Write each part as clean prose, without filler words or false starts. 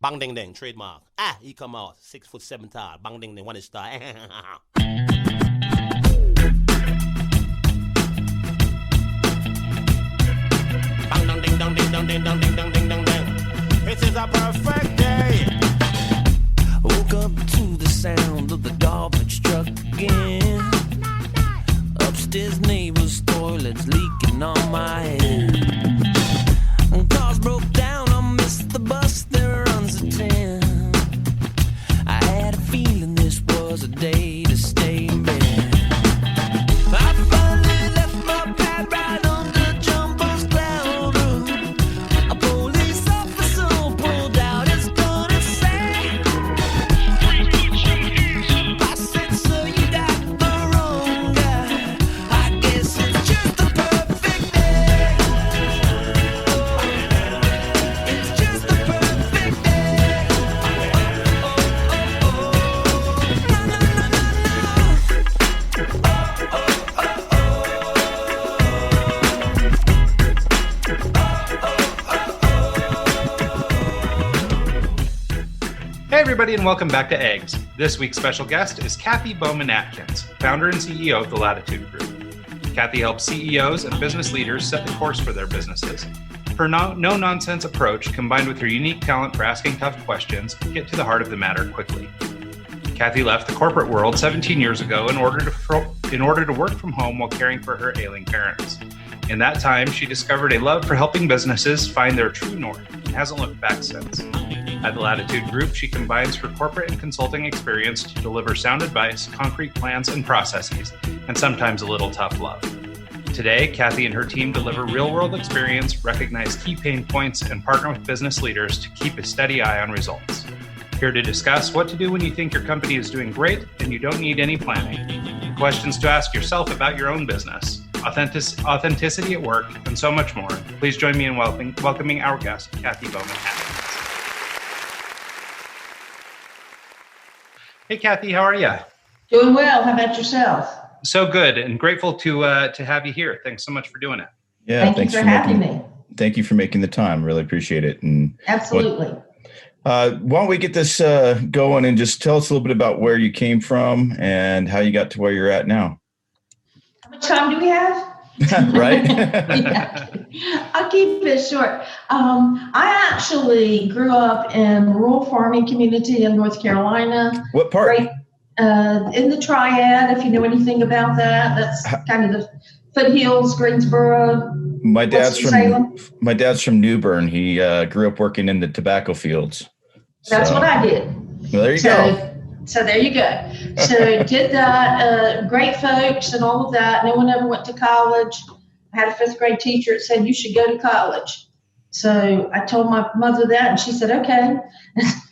Bang ding ding, trademark. He come out 6'7" tall. Bang ding ding, one is star. Bang dong ding dong ding dong ding dong ding dong ding dong ding. It is a perfect day. Woke up to the sound of the garbage truck again. Upstairs neighbor's toilet's leaking on my head. Cars broke down, I missed the bus, there runs a 10. I had a feeling this was a day to stay in bed. I finally left my pad right on the jumbo's cloud roof. A police officer pulled out his gun and said, I said, so you got the wrong guy. I guess it's just a perfect day. It's just a perfect day. Na, na, na, na, Hey everybody, and welcome back to Eggs. This week's special guest is Kathy Bowman Atkins, founder and CEO of the Lattitude Group. Kathy helps CEOs and business leaders set the course for their businesses. Her no-nonsense approach, combined with her unique talent for asking tough questions, get to the heart of the matter quickly. Kathy left the corporate world 17 years ago in order to work from home while caring for her ailing parents. In that time, she discovered a love for helping businesses find their true north and hasn't looked back since. At the Lattitude Group, she combines her corporate and consulting experience to deliver sound advice, concrete plans and processes, and sometimes a little tough love. Today, Kathy and her team deliver real-world experience, recognize key pain points, and partner with business leaders to keep a steady eye on results. Here to discuss what to do when you think your company is doing great and you don't need any planning, questions to ask yourself about your own business, authenticity at work, and so much more. Please join me in welcoming our guest, Kathy Bowman Atkins. Hey, Kathy, how are you? Doing well. How about yourself? So good, and grateful to have you here. Thanks so much for doing it. Yeah, Thank you for having me. Thank you for making the time. Really appreciate it. And Absolutely. why don't we get this going and just tell us a little bit about where you came from and how you got to where you're at now. How much time do we have? Right? Yeah. I'll keep it short. I actually grew up in a rural farming community in North Carolina. What part? Right, in the Triad, if you know anything about that. That's kind of the foothills, Greensboro. My dad's Salem. from New Bern. He grew up working in the tobacco fields. That's what I did. Well, there you go. So there you go. So did that, great folks and all of that. No one ever went to college. I had a 5th grade teacher that said, you should go to college. So I told my mother that, and she said, okay.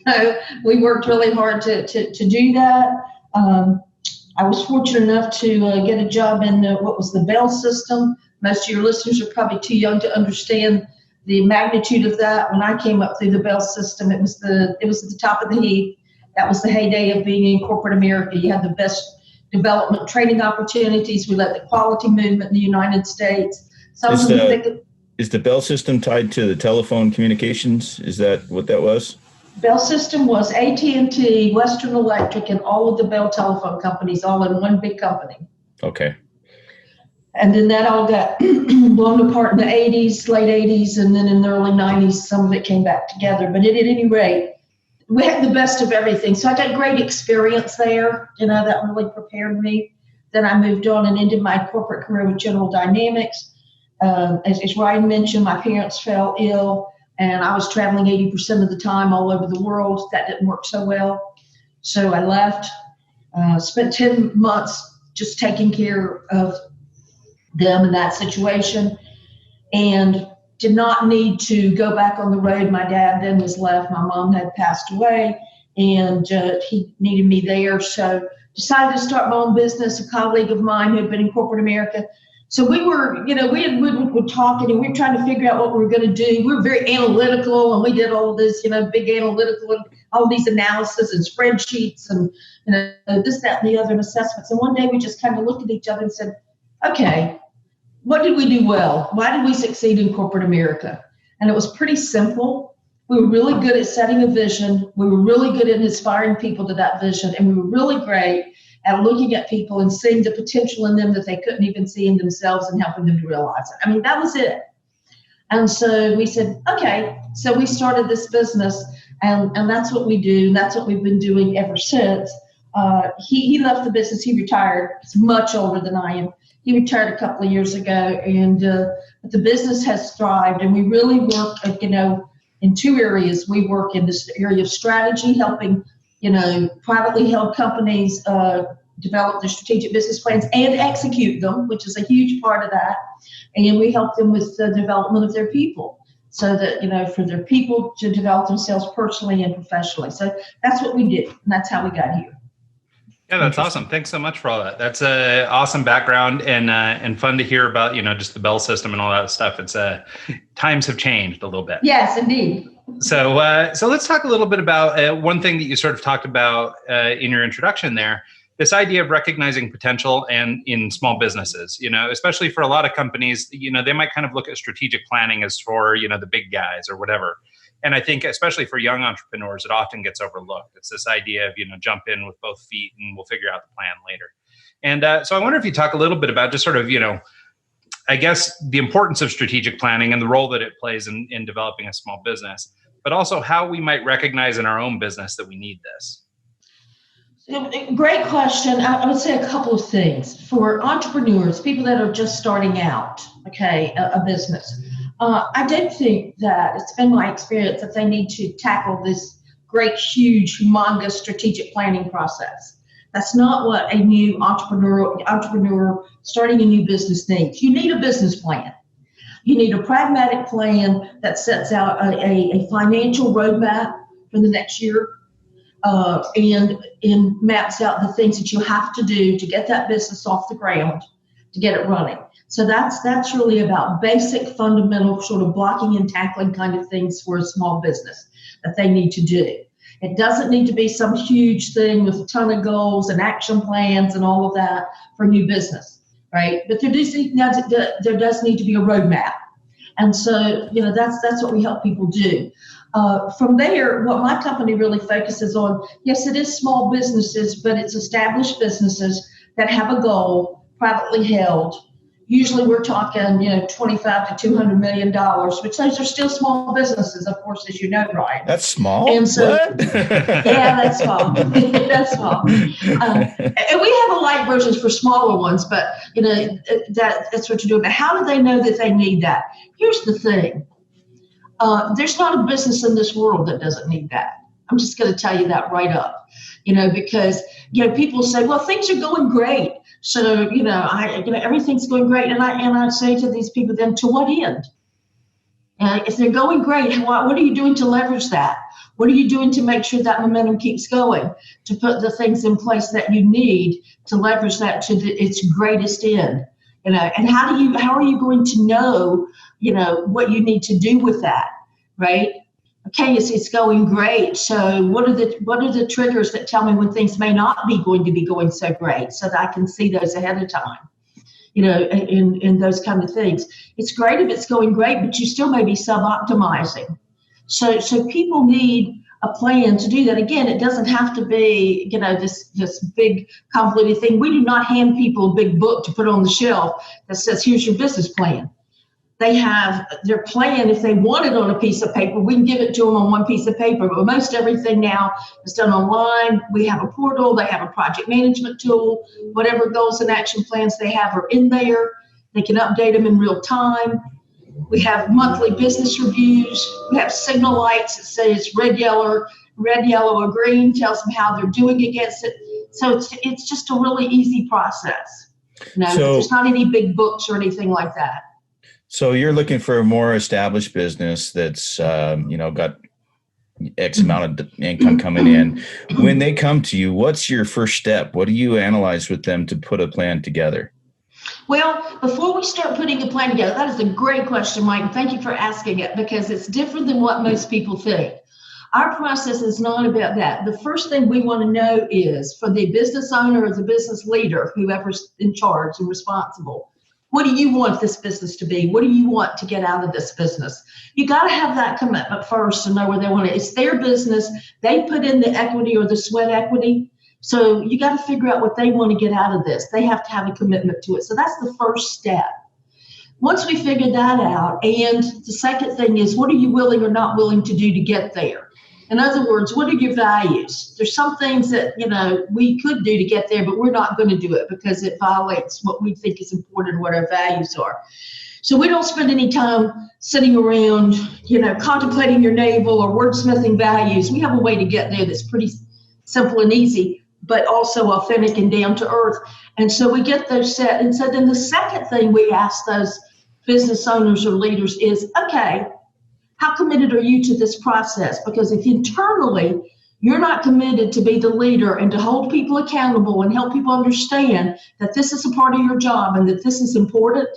So we worked really hard to do that. I was fortunate enough to get a job in what was the Bell system. Most of your listeners are probably too young to understand the magnitude of that. When I came up through the Bell system, it was at the top of the heap. That was the heyday of being in corporate America. You had the best development training opportunities. We led the quality movement in the United States. Is the Bell system tied to the telephone communications? Is that what that was? Bell system was AT&T, Western Electric, and all of the Bell telephone companies all in one big company. Okay. And then that all got blown apart in the 80s, late 80s, and then in the early 90s, some of it came back together. But at any rate, we had the best of everything. So I got great experience there. That really prepared me. Then I moved on and ended my corporate career with General Dynamics. As Ryan mentioned, my parents fell ill, and I was traveling 80% of the time all over the world. That didn't work so well. So I left, spent 10 months just taking care of them in that situation, and did not need to go back on the road. My dad then was left. My mom had passed away, and he needed me there. So decided to start my own business. A colleague of mine who had been in corporate America. So we were, we were talking, and we were trying to figure out what we were going to do. We were very analytical, and we did all this, big analytical, and all these analysis and spreadsheets and, this, that, and the other, and assessments. And one day we just kind of looked at each other and said, okay, what did we do well? Why did we succeed in corporate America? And it was pretty simple. We were really good at setting a vision. We were really good at inspiring people to that vision. And we were really great at looking at people and seeing the potential in them that they couldn't even see in themselves and helping them to realize it. I mean, that was it. And so we said, okay, so we started this business, and that's what we do. And that's what we've been doing ever since. He left the business. He retired. He's much older than I am. He retired a couple of years ago, and but the business has thrived. And we really work, in two areas. We work in this area of strategy, helping, privately held companies develop their strategic business plans and execute them, which is a huge part of that. And we help them with the development of their people, so that, for their people to develop themselves personally and professionally. So that's what we do, and that's how we got here. Yeah, that's awesome. Thanks so much for all that. That's a awesome background and fun to hear about, just the Bell system and all that stuff. It's times have changed a little bit. Yes, indeed. So let's talk a little bit about one thing that you sort of talked about in your introduction there, this idea of recognizing potential and in small businesses, especially for a lot of companies, they might kind of look at strategic planning as for, the big guys or whatever. And I think especially for young entrepreneurs, it often gets overlooked. It's this idea of, jump in with both feet and we'll figure out the plan later. And so I wonder if you talk a little bit about just sort of, I guess the importance of strategic planning and the role that it plays in developing a small business, but also how we might recognize in our own business that we need this. Great question. I would say a couple of things. For entrepreneurs, people that are just starting out, a business, I do think that it's been my experience that they need to tackle this great, huge, humongous strategic planning process. That's not what a new entrepreneur starting a new business needs. You need a business plan. You need a pragmatic plan that sets out a financial roadmap for the next year and maps out the things that you have to do to get that business off the ground, to get it running. So that's really about basic, fundamental sort of blocking and tackling kind of things for a small business that they need to do. It doesn't need to be some huge thing with a ton of goals and action plans and all of that for new business, right? But there does need to be a roadmap. And so, that's what we help people do. From there, what my company really focuses on, yes, it is small businesses, but it's established businesses that have a goal, privately held. Usually we're talking, $25 to $200 million, which those are still small businesses, of course, as you know, Ryan. That's small? And so, what? Yeah, that's small. That's small. And we have a light versions for smaller ones, but, that's what you're doing. But how do they know that they need that? Here's the thing. There's not a business in this world that doesn't need that. I'm just going to tell you that right up, because, people say, well, things are going great. So, everything's going great. And I say to these people, then to what end? If they're going great, what are you doing to leverage that? What are you doing to make sure that momentum keeps going, to put the things in place that you need to leverage that to its greatest end? And how are you going to know, what you need to do with that, right? Okay, it's going great. So what are the triggers that tell me when things may not be going to be going so great, so that I can see those ahead of time, in those kind of things. It's great if it's going great, but you still may be sub-optimizing. So people need a plan to do that. Again, it doesn't have to be, this big convoluted thing. We do not hand people a big book to put on the shelf that says, here's your business plan. They have their plan. If they want it on a piece of paper, we can give it to them on one piece of paper. But most everything now is done online. We have a portal. They have a project management tool. Whatever goals and action plans they have are in there. They can update them in real time. We have monthly business reviews. We have signal lights that say it's red, yellow, or green, tells them how they're doing against it. So it's just a really easy process. There's not any big books or anything like that. So you're looking for a more established business that's, got X amount of income coming in. When they come to you, what's your first step? What do you analyze with them to put a plan together? Well, before we start putting a plan together, that is a great question, Mike. Thank you for asking it, because it's different than what most people think. Our process is not about that. The first thing we want to know is, for the business owner or the business leader, whoever's in charge and responsible, What do you want this business to be? What do you want to get out of this business? You got to have that commitment first to know where they want it. It's their business. They put in the equity or the sweat equity. So you got to figure out what they want to get out of this. They have to have a commitment to it. So that's the first step. Once we figure that out, and the second thing is, what are you willing or not willing to do to get there? In other words, what are your values? There's some things that, we could do to get there, but we're not going to do it because it violates what we think is important, what our values are. So we don't spend any time sitting around, contemplating your navel or wordsmithing values. We have a way to get there that's pretty simple and easy, but also authentic and down to earth. And so we get those set. And so then the second thing we ask those business owners or leaders is, okay, how committed are you to this process? Because if internally you're not committed to be the leader and to hold people accountable and help people understand that this is a part of your job and that this is important,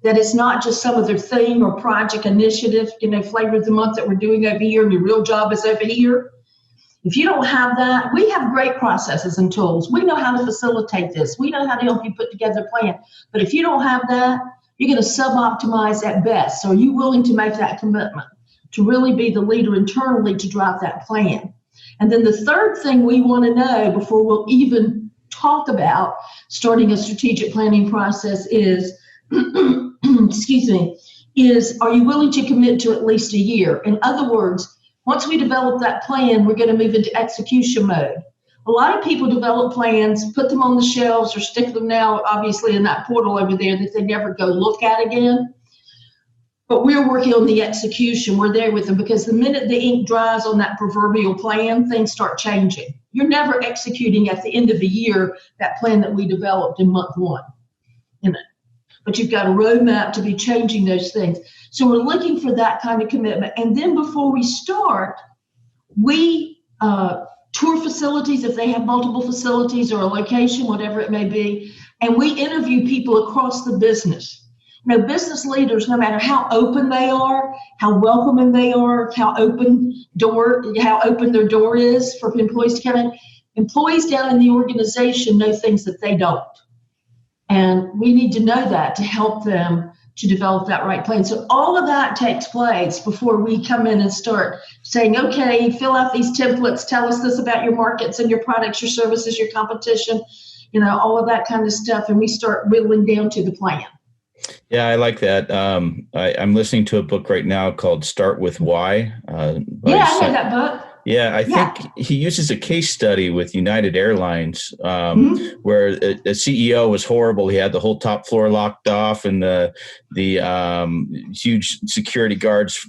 that it's not just some other thing or project initiative, flavor of the month that we're doing over here and your real job is over here. If you don't have that, we have great processes and tools. We know how to facilitate this. We know how to help you put together a plan. But if you don't have that, you're going to suboptimize at best. So are you willing to make that commitment to really be the leader internally to drive that plan? And then the third thing we want to know before we'll even talk about starting a strategic planning process is, is are you willing to commit to at least a year? In other words, once we develop that plan, we're going to move into execution mode. A lot of people develop plans, put them on the shelves or stick them now, obviously, in that portal over there that they never go look at again. But we're working on the execution. We're there with them because the minute the ink dries on that proverbial plan, things start changing. You're never executing at the end of the year that plan that we developed in month one. But you've got a roadmap to be changing those things. So we're looking for that kind of commitment. And then before we start, we tour facilities if they have multiple facilities or a location, whatever it may be, and we interview people across the business. Business leaders, no matter how open they are, how welcoming they are, how open their door is for employees to come in, employees down in the organization know things that they don't. And we need to know that to help them to develop that right plan. So all of that takes place before we come in and start saying, okay, fill out these templates, tell us this about your markets and your products, your services, your competition, all of that kind of stuff. And we start whittling down to the plan. Yeah, I like that. I'm listening to a book right now called Start With Why. I know that book. Yeah, I think he uses a case study with United Airlines where the CEO was horrible. He had the whole top floor locked off and the huge security guards,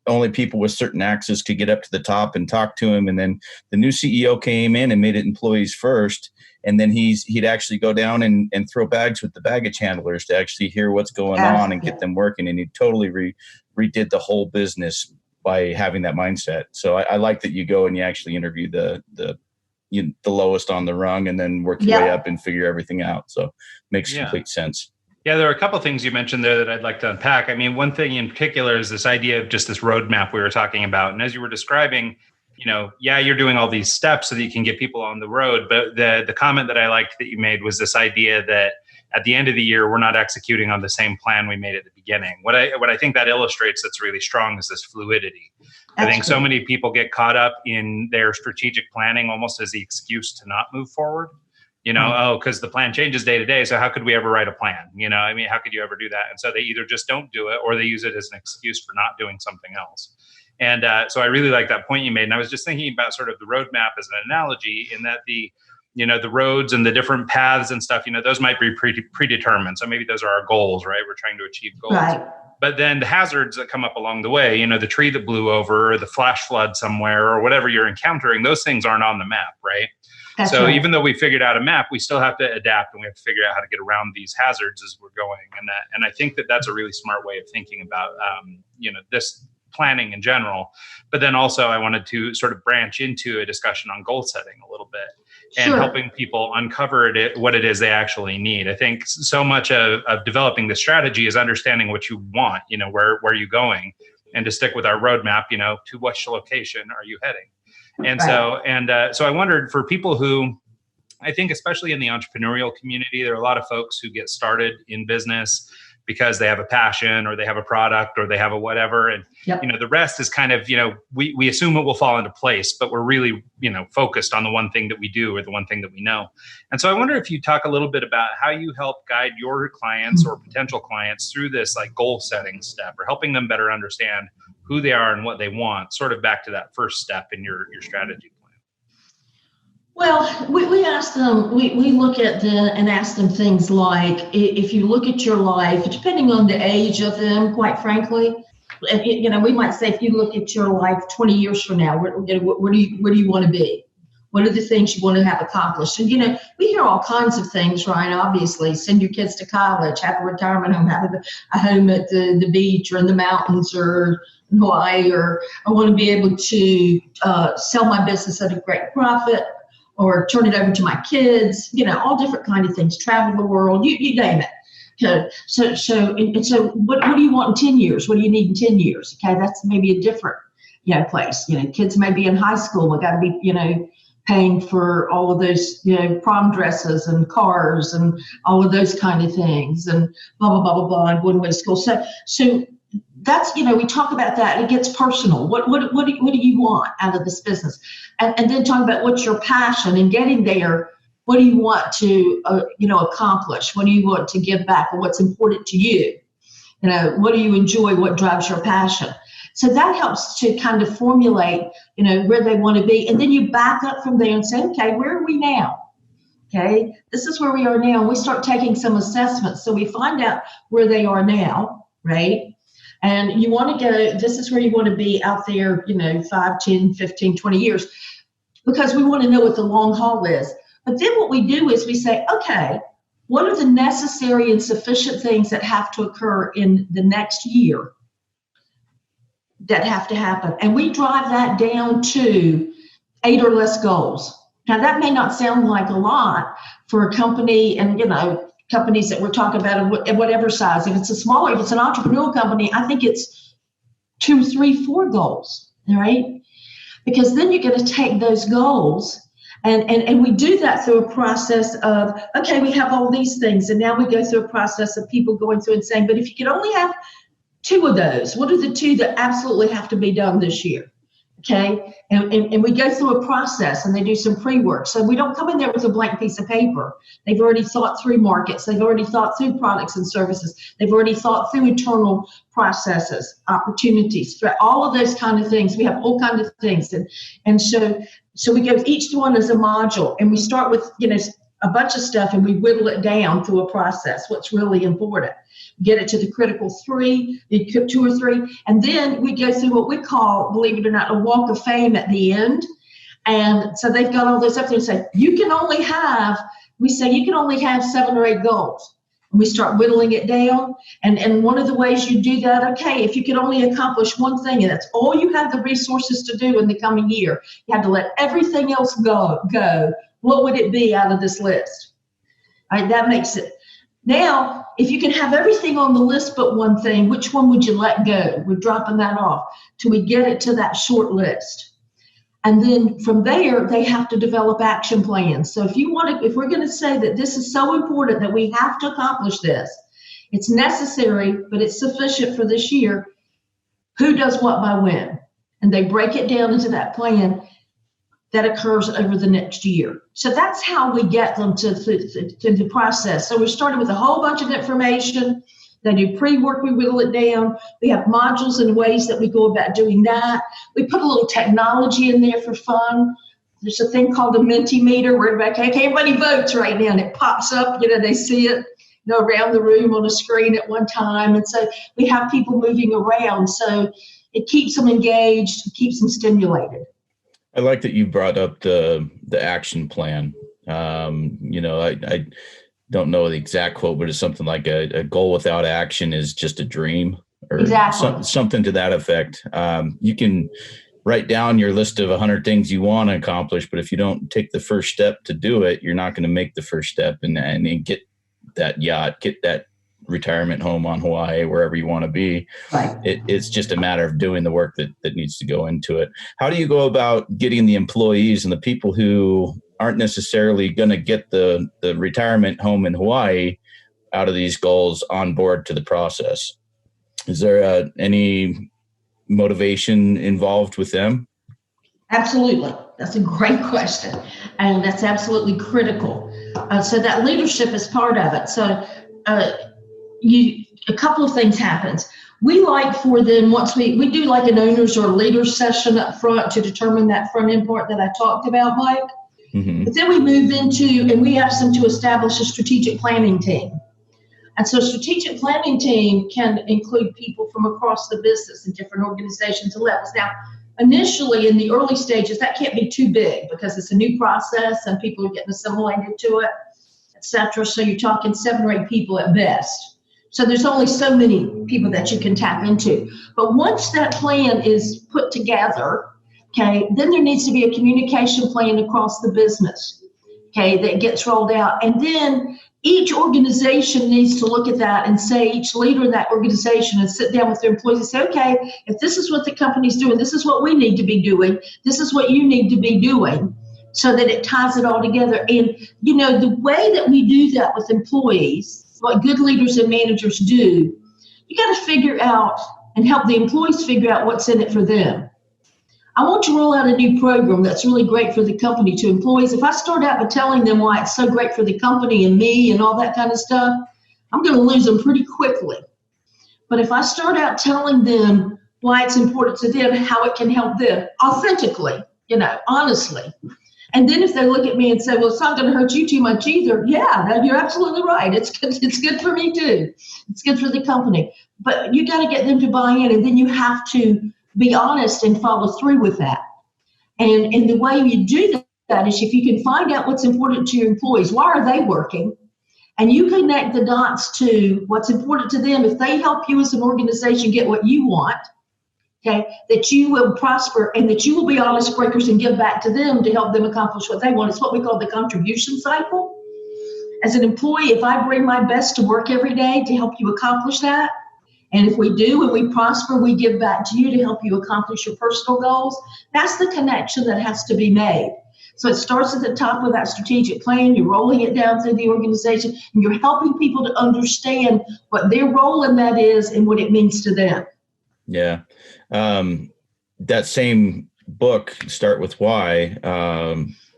only people with certain access could get up to the top and talk to him. And then the new CEO came in and made it employees first. And then he'd actually go down and throw bags with the baggage handlers to actually hear what's going on and get them working. And he totally redid the whole business by having that mindset. So I like that you go and you actually interview the lowest on the rung and then work your way up and figure everything out. So it makes complete sense. Yeah, there are a couple of things you mentioned there that I'd like to unpack. I mean, one thing in particular is this idea of just this roadmap we were talking about. And as you were describing, you're doing all these steps so that you can get people on the road. But the comment that I liked that you made was this idea that at the end of the year, we're not executing on the same plan we made at the beginning. What I think that illustrates that's really strong is this fluidity. I think so many people get caught up in their strategic planning almost as the excuse to not move forward. Because the plan changes day to day. So how could we ever write a plan? How could you ever do that? And so they either just don't do it or they use it as an excuse for not doing something else. And so I really like that point you made. And I was just thinking about sort of the roadmap as an analogy in that the roads and the different paths and stuff, those might be predetermined. So maybe those are our goals, right? We're trying to achieve goals. Right. But then the hazards that come up along the way, the tree that blew over, or the flash flood somewhere, or whatever you're encountering, those things aren't on the map, right? That's so right. Even though we figured out a map, we still have to adapt and we have to figure out how to get around these hazards as we're going. And I think that that's a really smart way of thinking about, this planning in general. But then also I wanted to sort of branch into a discussion on goal setting a little bit and helping people uncover what it is they actually need. I think so much of developing the strategy is understanding what you want, where are you going, and to stick with our roadmap, to which location are you heading? And so I wondered for people who I think especially in the entrepreneurial community, there are a lot of folks who get started in business because they have a passion or they have a product or they have a whatever. And, Yep. the rest is kind of, we assume it will fall into place, but we're really, focused on the one thing that we do or the one thing that we know. And so I wonder if you talk a little bit about how you help guide your clients or potential clients through this like goal setting step or helping them better understand who they are and what they want, sort of back to that first step in your strategy plan. Well, we ask them, we look at them and ask them things like, if you look at your life, depending on the age of them, quite frankly, we might say, if you look at your life 20 years from now, where do you want to be? What are the things you want to have accomplished? And, we hear all kinds of things, Ryan, obviously. Send your kids to college, have a retirement home, have a home at the beach or in the mountains or in Hawaii, or I want to be able to sell my business at a great profit, or turn it over to my kids, all different kind of things, travel the world, you name it. So what do you want in 10 years? What do you need in 10 years? Okay, that's maybe a different, place. Kids may be in high school. We got to be, paying for all of those, prom dresses and cars and all of those kind of things and blah, blah, blah, blah, blah, and going away to school. So that's, we talk about that. It gets personal. What do you want out of this business? And then talk about what's your passion and getting there. What do you want to, accomplish? What do you want to give back, or what's important to you? What do you enjoy? What drives your passion? So that helps to kind of formulate, where they want to be. And then you back up from there and say, okay, where are we now? Okay, this is where we are now. And we start taking some assessments. So we find out where they are now, right? And you want to go, this is where you want to be out there, 5, 10, 15, 20 years, because we want to know what the long haul is. But then what we do is we say, okay, what are the necessary and sufficient things that have to occur in the next year that have to happen? And we drive that down to 8 or less goals. Now, that may not sound like a lot for a company and, companies that we're talking about at whatever size. If it's if it's an entrepreneurial company, I think it's 2, 3, 4 goals, all right? Because then you're going to take those goals and we do that through a process of, okay, we have all these things. And now we go through a process of people going through and saying, but if you could only have 2 of those, what are the 2 that absolutely have to be done this year? Okay, and we go through a process and they do some pre-work. So we don't come in there with a blank piece of paper. They've already thought through markets. They've already thought through products and services. They've already thought through internal processes, opportunities, all of those kind of things. We have all kinds of things. And so we go with each one as a module, and we start with, a bunch of stuff, and we whittle it down through a process, what's really important. Get it to the critical 3, the 2 or 3, and then we go through what we call, believe it or not, a walk of fame at the end. And so they've got all this up there and say, you can only have 7 or 8 goals. And we start whittling it down. And one of the ways you do that, okay, if you can only accomplish one thing, and that's all you have the resources to do in the coming year, you have to let everything else go. What would it be out of this list? All right, that makes it. Now, if you can have everything on the list but one thing, which one would you let go? We're dropping that off till we get it to that short list. And then from there, they have to develop action plans. So if we're going to say that this is so important that we have to accomplish this, it's necessary, but it's sufficient for this year, who does what by when? And they break it down into that plan that occurs over the next year. So that's how we get them to the process. So we're starting with a whole bunch of information. They do pre-work, we whittle it down. We have modules and ways that we go about doing that. We put a little technology in there for fun. There's a thing called a Mentimeter where everybody votes right now, and it pops up, they see it, around the room on a screen at one time. And so we have people moving around. So it keeps them engaged, keeps them stimulated. I like that you brought up the action plan. I don't know the exact quote, but it's something like a goal without action is just a dream, or exactly. Something to that effect. You can write down your list of 100 things you want to accomplish, but if you don't take the first step to do it, you're not going to make the first step and get that yacht, get that retirement home on Hawaii, wherever you want to be. Right. It's just a matter of doing the work that needs to go into it. How do you go about getting the employees and the people who aren't necessarily going to get the retirement home in Hawaii out of these goals on board to the process? Is there any motivation involved with them? Absolutely. That's a great question. And that's absolutely critical. So that leadership is part of it. So a couple of things happens. We like for them, once we do like an owners or leaders session up front to determine that front end part that I talked about, Mike. Mm-hmm. But then we move into, and we ask them to establish a strategic planning team. And so a strategic planning team can include people from across the business in different organizations and levels. Now, initially in the early stages, that can't be too big because it's a new process and people are getting assimilated to it, et cetera. So you're talking 7 or 8 people at best. So there's only so many people that you can tap into. But once that plan is put together, okay, then there needs to be a communication plan across the business, okay, that gets rolled out. And then each organization needs to look at that and say, each leader in that organization, and sit down with their employees and say, okay, if this is what the company's doing, this is what we need to be doing, this is what you need to be doing, so that it ties it all together. And, you know, the way that we do that with employees, what good leaders and managers do, you got to figure out and help the employees figure out what's in it for them. I want to roll out a new program that's really great for the company to employees. If I start out by telling them why it's so great for the company and me and all that kind of stuff, I'm going to lose them pretty quickly. But if I start out telling them why it's important to them, how it can help them authentically, you know, honestly. And then if they look at me and say, well, it's not going to hurt you too much either. Yeah, you're absolutely right. It's good for me too. It's good for the company. But you got to get them to buy in, and then you have to be honest and follow through with that. And the way you do that is if you can find out what's important to your employees, why are they working? And you connect the dots to what's important to them. If they help you as an organization get what you want, okay, that you will prosper and that you will be honest breakers and give back to them to help them accomplish what they want. It's what we call the contribution cycle. As an employee, if I bring my best to work every day to help you accomplish that, and if we do and we prosper, we give back to you to help you accomplish your personal goals. That's the connection that has to be made. So it starts at the top of that strategic plan. You're rolling it down through the organization, and you're helping people to understand what their role in that is and what it means to them. Yeah. That same book, Start With Why,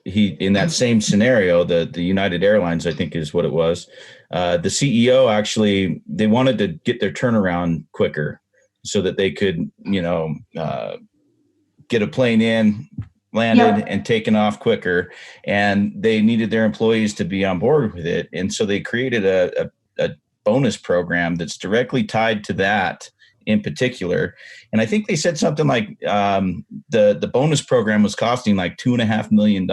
he, in that same scenario, the United Airlines, I think is what it was. The CEO actually, they wanted to get their turnaround quicker so that they could, get a plane in, landed, and taken off quicker. And they needed their employees to be on board with it. And so they created a bonus program that's directly tied to that in particular. And I think they said something like the bonus program was costing like $2.5 million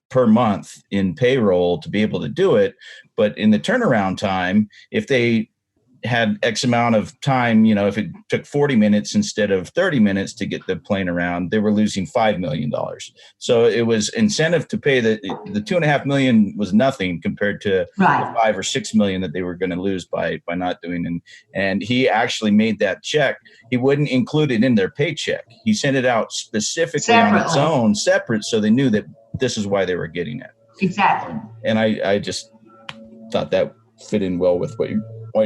per month in payroll to be able to do it. But in the turnaround time, if they had X amount of time, if it took 40 minutes instead of 30 minutes to get the plane around, they were losing $5 million. So it was incentive to pay the $2.5 million was nothing compared to the $5 or $6 million that they were going to lose by not doing. And he actually made that check. He wouldn't include it in their paycheck. He sent it out specifically on its own, separate, so they knew that this is why they were getting it. Exactly. And I just thought that fit in well with what you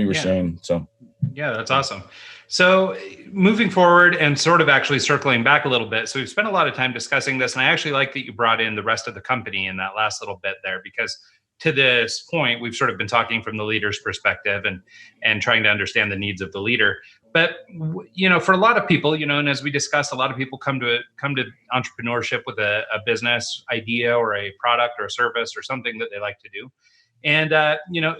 were saying. So yeah, that's awesome. So moving forward and sort of actually circling back a little bit. So we've spent a lot of time discussing this, and I actually like that you brought in the rest of the company in that last little bit there, because to this point, we've sort of been talking from the leader's perspective and trying to understand the needs of the leader. But, for a lot of people, and as we discussed, a lot of people come to entrepreneurship with a business idea or a product or a service or something that they like to do. And,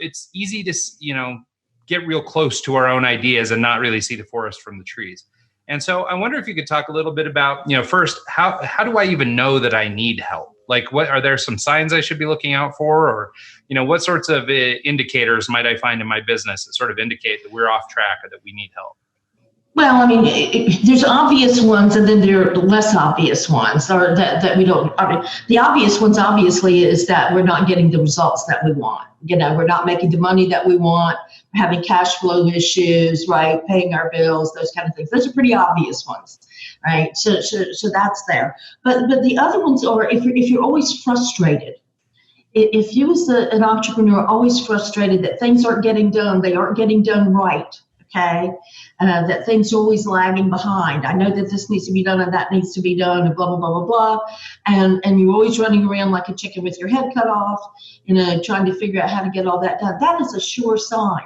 it's easy to, get real close to our own ideas and not really see the forest from the trees. And so I wonder if you could talk a little bit about, first, how do I even know that I need help? Like, what are there some signs I should be looking out for? Or, what sorts of indicators might I find in my business that sort of indicate that we're off track or that we need help? Well, I mean, there's obvious ones, and then there are less obvious ones, or that we don't. I mean, the obvious ones, obviously, is that we're not getting the results that we want. We're not making the money that we want. We're having cash flow issues, right? Paying our bills, those kind of things. Those are pretty obvious ones, right? So that's there. But the other ones are if you're always frustrated. If you as an entrepreneur are always frustrated that things aren't getting done, they aren't getting done right. Okay, that things are always lagging behind. I know that this needs to be done and that needs to be done and blah, blah, blah, blah, blah. And you're always running around like a chicken with your head cut off, trying to figure out how to get all that done. That is a sure sign.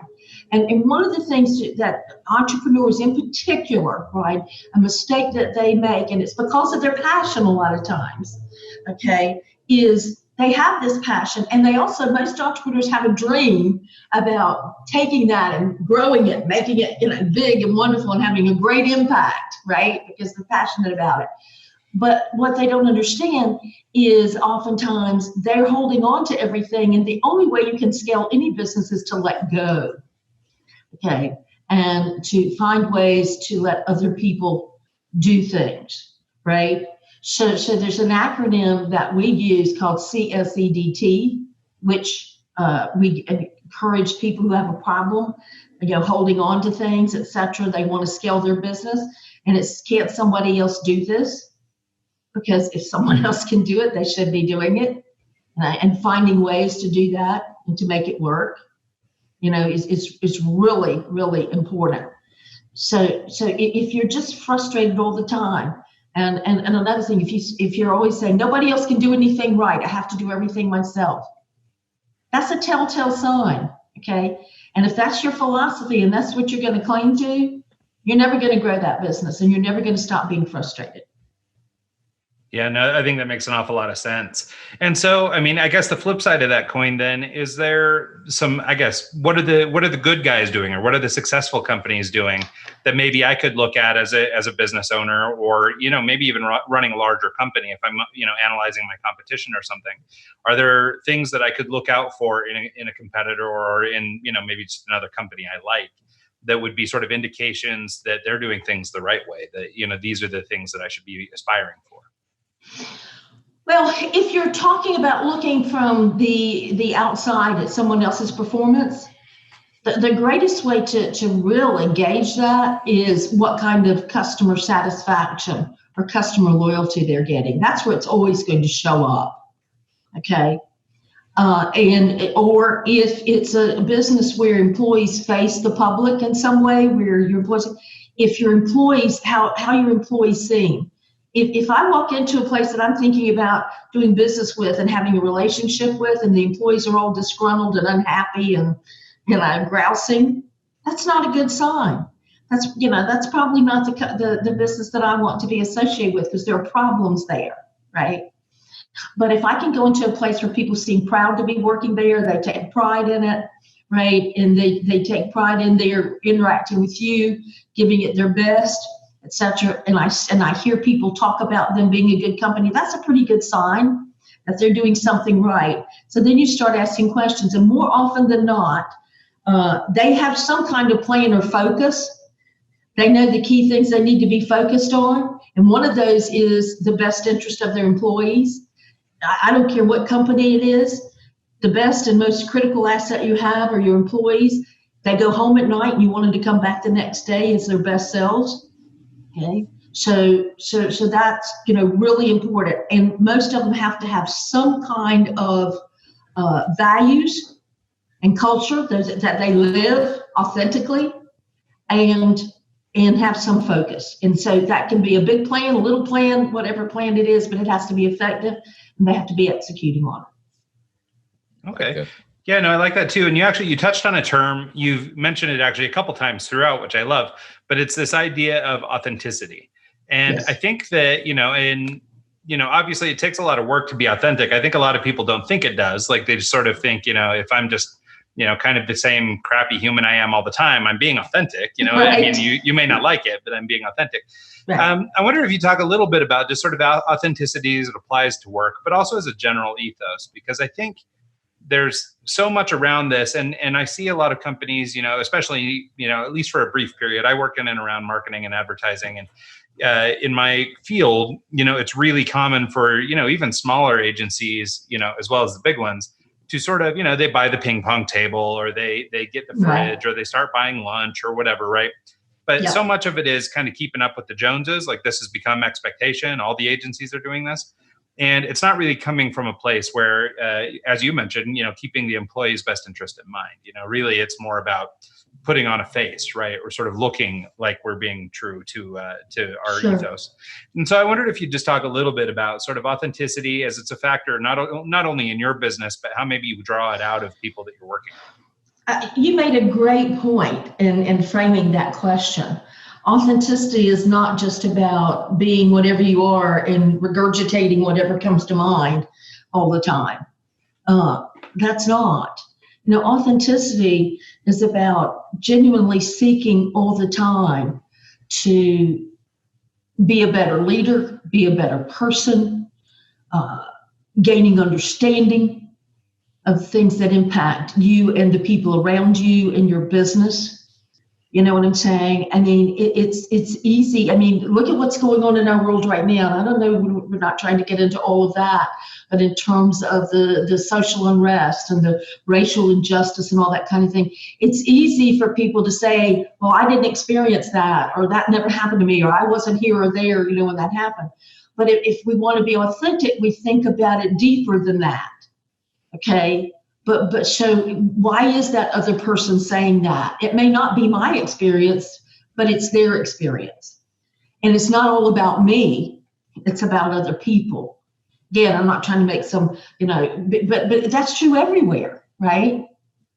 And one of the things that entrepreneurs in particular, right, a mistake that they make, and it's because of their passion a lot of times, okay, is they have this passion, and they also, most entrepreneurs have a dream about taking that and growing it, making it big and wonderful and having a great impact, right? Because they're passionate about it. But what they don't understand is oftentimes they're holding on to everything, and the only way you can scale any business is to let go, okay? And to find ways to let other people do things, right? So there's an acronym that we use called CSEDT, which we encourage people who have a problem, holding on to things, etc. They want to scale their business, and it's, can't somebody else do this? Because if someone else can do it, they should be doing it, and finding ways to do that and to make it work, is really, really important. So if you're just frustrated all the time. And another thing, if you're always saying nobody else can do anything right, I have to do everything myself, that's a telltale sign, okay? And if that's your philosophy and that's what you're going to cling to, you're never going to grow that business, and you're never going to stop being frustrated. Yeah, no, I think that makes an awful lot of sense. And so, I mean, I guess the flip side of that coin then is there some, I guess, what are the good guys doing, or what are the successful companies doing that maybe I could look at as a business owner, or, maybe even running a larger company if I'm, analyzing my competition or something. Are there things that I could look out for in a competitor, or in, maybe just another company I like, that would be sort of indications that they're doing things the right way, that, these are the things that I should be aspiring for? Well, if you're talking about looking from the outside at someone else's performance, the greatest way to really gauge that is what kind of customer satisfaction or customer loyalty they're getting. That's where it's always going to show up, okay? Or if it's a business where employees face the public in some way, where your employees, if your employees, how your employees seem. If I walk into a place that I'm thinking about doing business with and having a relationship with, and the employees are all disgruntled and unhappy and grousing, that's not a good sign. That's probably not the business that I want to be associated with, because there are problems there, right? But if I can go into a place where people seem proud to be working there, they take pride in it, right? And they take pride in their interacting with you, giving it their best, etc. And I hear people talk about them being a good company. That's a pretty good sign that they're doing something right. So then you start asking questions, and more often than not, they have some kind of plan or focus. They know the key things they need to be focused on, and one of those is the best interest of their employees. I don't care what company it is. The best and most critical asset you have are your employees. They go home at night and you want them to come back the next day as their best selves. Okay, so that's really important, and most of them have to have some kind of values and culture that they live authentically, and have some focus. And so that can be a big plan, a little plan, whatever plan it is, but it has to be effective, and they have to be executing on it. Okay. Yeah, no, I like that too. And you touched on a term, you've mentioned it actually a couple times throughout, which I love, but it's this idea of authenticity. And yes. I think that, obviously it takes a lot of work to be authentic. I think a lot of people don't think it does. Like they just sort of think, if I'm just, kind of the same crappy human I am all the time, I'm being authentic, Right. I mean, you may not like it, but I'm being authentic. Right. I wonder if you talk a little bit about just sort of authenticity as it applies to work, but also as a general ethos, because I think there's so much around this, and I see a lot of companies, especially, at least for a brief period. I work in and around marketing and advertising, and in my field, it's really common for, even smaller agencies, as well as the big ones, to sort of, they buy the ping pong table, or they get the fridge, or they start buying lunch or whatever, right? But so much of it is kind of keeping up with the Joneses. Like, this has become expectation. All the agencies are doing this. And it's not really coming from a place where, as you mentioned, keeping the employee's best interest in mind. Really, it's more about putting on a face, right? Or sort of looking like we're being true to our ethos. And so I wondered if you'd just talk a little bit about sort of authenticity, as it's a factor not only in your business, but how maybe you draw it out of people that you're working with. You made a great point in framing that question. Authenticity is not just about being whatever you are and regurgitating whatever comes to mind all the time. That's not. Authenticity is about genuinely seeking all the time to be a better leader, be a better person, gaining understanding of things that impact you and the people around you in your business. You know what I'm saying? I mean, it's easy. I mean, look at what's going on in our world right now. I don't know, we're not trying to get into all of that, but in terms of the social unrest and the racial injustice and all that kind of thing, it's easy for people to say, well, I didn't experience that, or that never happened to me, or I wasn't here or there, when that happened. But if we want to be authentic, we think about it deeper than that. Okay? But so why is that other person saying that? It may not be my experience, but it's their experience. And it's not all about me. It's about other people. Again, I'm not trying to make some, but that's true everywhere, right?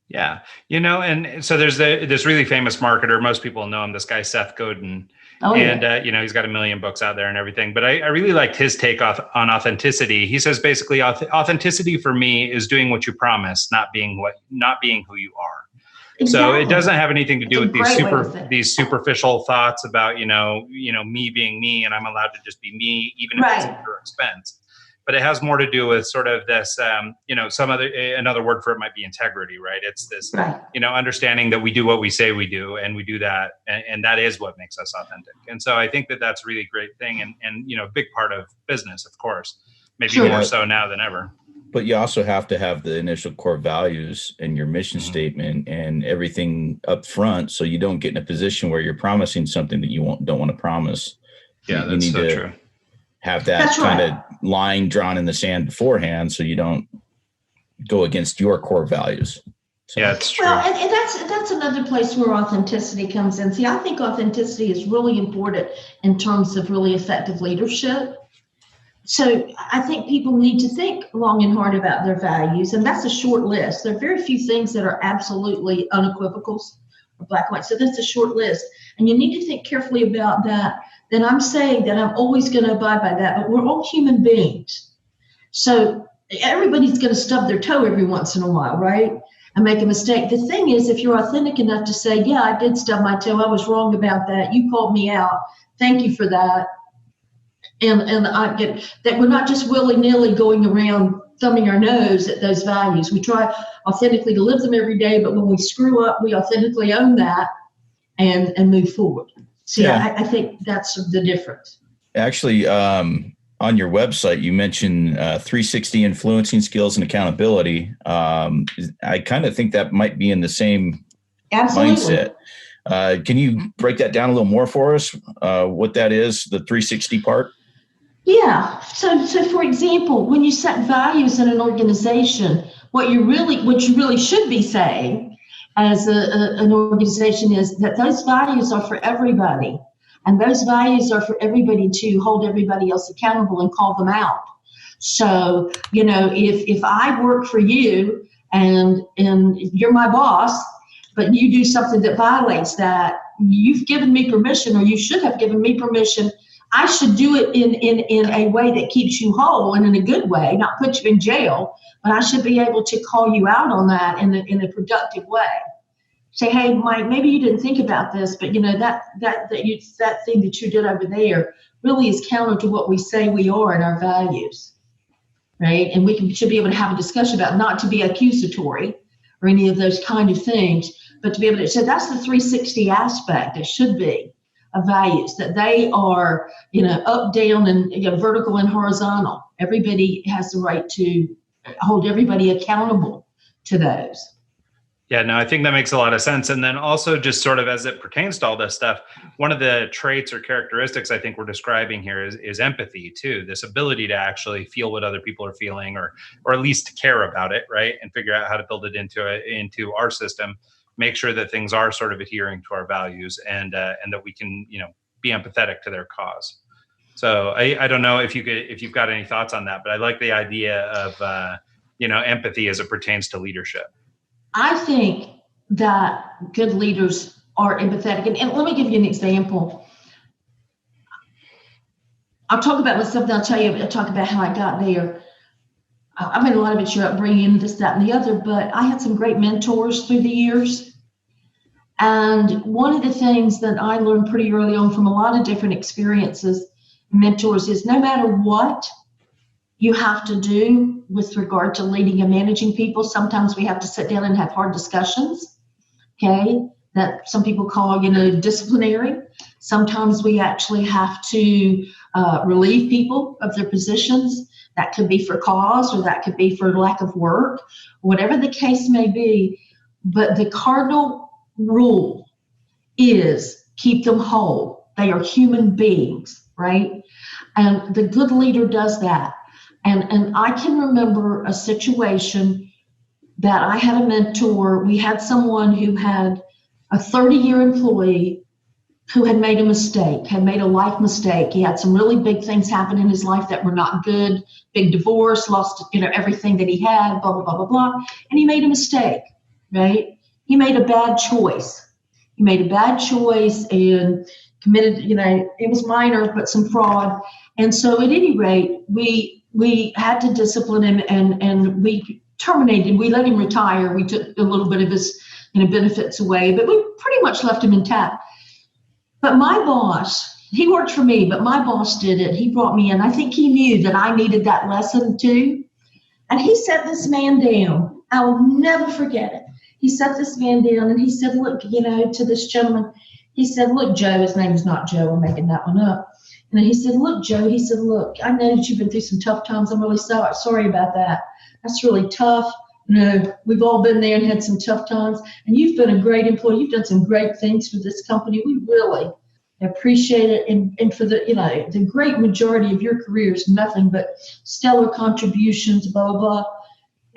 Yeah. And so there's this really famous marketer. Most people know him, this guy, Seth Godin. Oh, and, yeah. He's got 1 million books out there and everything. But I really liked his take on authenticity. He says, basically, authenticity for me is doing what you promise, not being who you are. Exactly. So it doesn't have anything to do with these superficial thoughts about, me being me, and I'm allowed to just be me, even if it's at your expense. But it has more to do with sort of this, another word for it might be integrity, right? It's this, understanding that we do what we say we do, and we do that, and that is what makes us authentic. And so I think that that's a really great thing, and a big part of business, of course, maybe more so now than ever. But you also have to have the initial core values and your mission statement and everything up front, so you don't get in a position where you're promising something that you don't want to promise. Yeah, that's so true. Have that kind of line drawn in the sand beforehand, so you don't go against your core values. So. Yeah, it's true. Well, and that's another place where authenticity comes in. See, I think authenticity is really important in terms of really effective leadership. So I think people need to think long and hard about their values, and that's a short list. There are very few things that are absolutely unequivocal or black and white. So that's a short list, and you need to think carefully about that. Then I'm saying that I'm always going to abide by that, but we're all human beings. So everybody's going to stub their toe every once in a while, right? And make a mistake. The thing is, if you're authentic enough to say, yeah, I did stub my toe, I was wrong about that, you called me out, thank you for that. And I get that we're not just willy-nilly going around thumbing our nose at those values. We try authentically to live them every day, but when we screw up, we authentically own that and move forward. So I think that's the difference. Actually, on your website, you mentioned 360 influencing skills and accountability. I kind of think that might be in the same mindset. Can you break that down a little more for us? What that is, the 360 part? Yeah. So for example, when you set values in an organization, what you really should be saying as an organization is that those values are for everybody, and those values are for everybody to hold everybody else accountable and call them out. So, if I work for you and you're my boss, but you do something that violates that, you've given me permission, or you should have given me permission. I should do it in a way that keeps you whole and in a good way, not put you in jail, but I should be able to call you out on that in a productive way. Say, hey, Mike, maybe you didn't think about this, but that thing that you did over there really is counter to what we say we are in our values. right? And should be able to have a discussion about, not to be accusatory or any of those kind of things, but to be able to, so that's the 360 aspect. It should be of values, that they are, up, down, and vertical and horizontal. Everybody has the right to hold everybody accountable to those. Yeah, no, I think that makes a lot of sense. And then also, just sort of as it pertains to all this stuff, one of the traits or characteristics I think we're describing here is empathy too. This ability to actually feel what other people are feeling, or at least to care about it, right? And figure out how to build it into our system, make sure that things are sort of adhering to our values, and that we can, be empathetic to their cause. So I don't know if you've got any thoughts on that, but I like the idea of empathy as it pertains to leadership. I think that good leaders are empathetic. And let me give you an example. I'll talk about myself, then I'll talk about how I got there. I mean, a lot of it's your upbringing, this, that, and the other, but I had some great mentors through the years. And one of the things that I learned pretty early on from a lot of different experiences, mentors, is no matter what you have to do with regard to leading and managing people, sometimes we have to sit down and have hard discussions, okay, that some people call, disciplinary. Sometimes we actually have to relieve people of their positions. That could be for cause, or that could be for lack of work, whatever the case may be. But the cardinal rule is keep them whole. They are human beings, right? And the good leader does that. And I can remember a situation that I had a mentor. We had someone who had a 30-year employee who had made a mistake, had made a life mistake. He had some really big things happen in his life that were not good, big divorce, lost, everything that he had, blah, blah, blah, blah, blah. And he made a mistake, right? He made a bad choice. And committed, it was minor, but some fraud. And so at any rate, we had to discipline him, and we terminated him. We let him retire. We took a little bit of his benefits away, but we pretty much left him intact. But my boss, he worked for me, but my boss did it. He brought me in. I think he knew that I needed that lesson too. And he sat this man down. I will never forget it. He sat this man down and he said, look, to this gentleman, he said, look, Joe, his name is not Joe. I'm making that one up. And he said, look, Joe, he said, look, I know that you've been through some tough times. I'm really sorry about that. That's really tough. We've all been there and had some tough times. And you've been a great employee. You've done some great things for this company. We really appreciate it. And for the great majority of your career is nothing but stellar contributions, blah, blah, blah.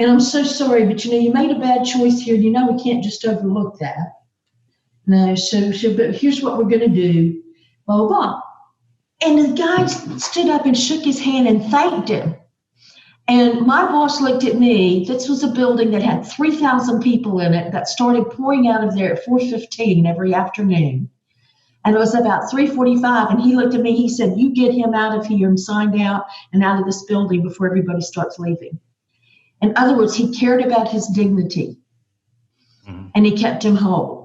And I'm so sorry, but you made a bad choice here. We can't just overlook that. No, but here's what we're going to do, blah, blah, blah. And the guy stood up and shook his hand and thanked him. And my boss looked at me. This was a building that had 3,000 people in it that started pouring out of there at 4:15 every afternoon. And it was about 3:45. And he looked at me. He said, you get him out of here and signed out and out of this building before everybody starts leaving. In other words, he cared about his dignity, and he kept him whole.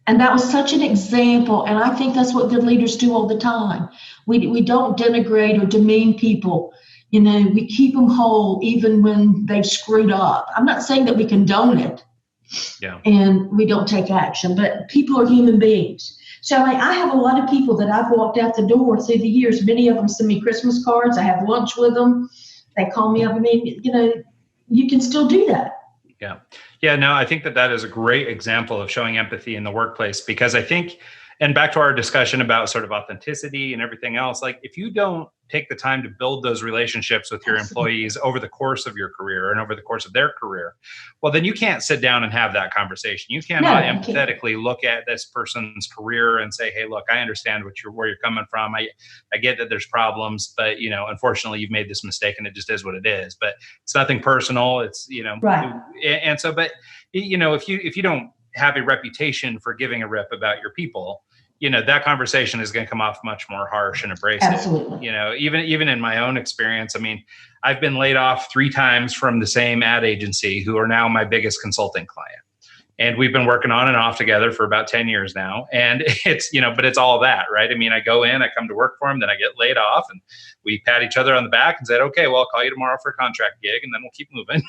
And that was such an example. And I think that's what good leaders do all the time. We don't denigrate or demean people. We keep them whole even when they've screwed up. I'm not saying that we condone it, and we don't take action, but people are human beings. So I have a lot of people that I've walked out the door through the years. Many of them send me Christmas cards. I have lunch with them. They call me up. You can still do that. Yeah, no, I think that is a great example of showing empathy in the workplace, because I think, and back to our discussion about sort of authenticity and everything else, like if you don't take the time to build those relationships with your employees over the course of your career and over the course of their career, well, then you can't sit down and have that conversation. You cannot empathetically look at this person's career and say, hey, look, I understand where you're coming from. I get that there's problems, but, unfortunately you've made this mistake and it just is what it is. But it's nothing personal. It's, right. And so, but, if you don't have a reputation for giving a rip about your people, that conversation is going to come off much more harsh and abrasive. Absolutely. Even in my own experience, I mean, I've been laid off 3 times from the same ad agency, who are now my biggest consulting client. And we've been working on and off together for about 10 years now. And it's, but it's all that, right? I mean, I go in, I come to work for him, then I get laid off, and we pat each other on the back and said, okay, well, I'll call you tomorrow for a contract gig, and then we'll keep moving,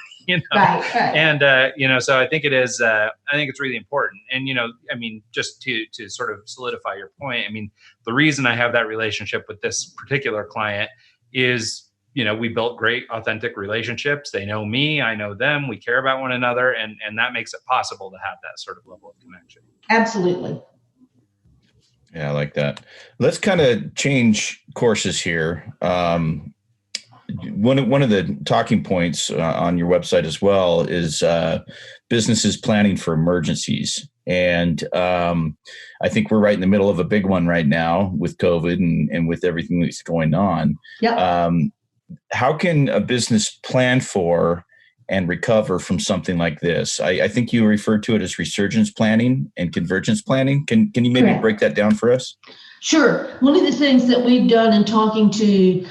Right. And, so I think it is, I think it's really important. And, I mean, just to sort of solidify your point, I mean, the reason I have that relationship with this particular client is, we built great, authentic relationships. They know me, I know them, we care about one another, and that makes it possible to have that sort of level of connection. Absolutely. Yeah, I like that. Let's kind of change courses here. One of the talking points on your website as well is businesses planning for emergencies. And I think we're right in the middle of a big one right now with COVID and with everything that's going on. Yeah. How can a business plan for and recover from something like this? I think you referred to it as resurgence planning and convergence planning. Can you maybe Correct. break that down for us? Sure. One of the things that we've done in talking to,